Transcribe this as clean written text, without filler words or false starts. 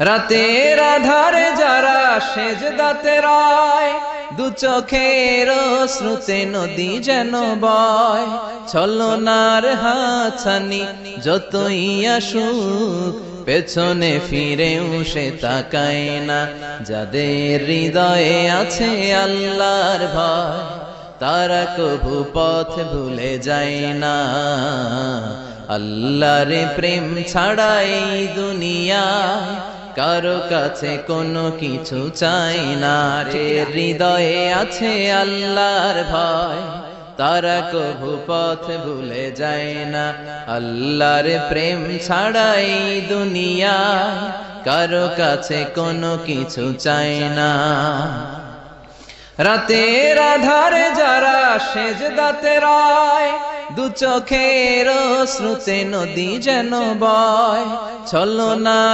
রাতের আধারে যারা সেজদাতে রায়, দু চোখের শ্রুতে নদী যেন বয়। ছলনার হাতছানি যতই আসুক, পেছনে ফিরেও সে তাকায় না। যাদের হৃদয়ে আছে আল্লাহর ভয়, তারা কভু পথ ভুলে যায় না। আল্লাহর প্রেম ছাড়া এই দুনিয়ায় কারো কাছে কোনো কিছু চাই না। যে হৃদয়ে আছে আল্লাহর ভয়, তারা কভু পথ ভুলে যায় না। আল্লাহর প্রেম ছাড়া এই দুনিয়ায় কারো কাছে কোনো কিছু চাই না। রাতের আধারে যারা সেজদাতে রায়, দু চোখের শ্রুতে নদী যেন বয়। ছলনা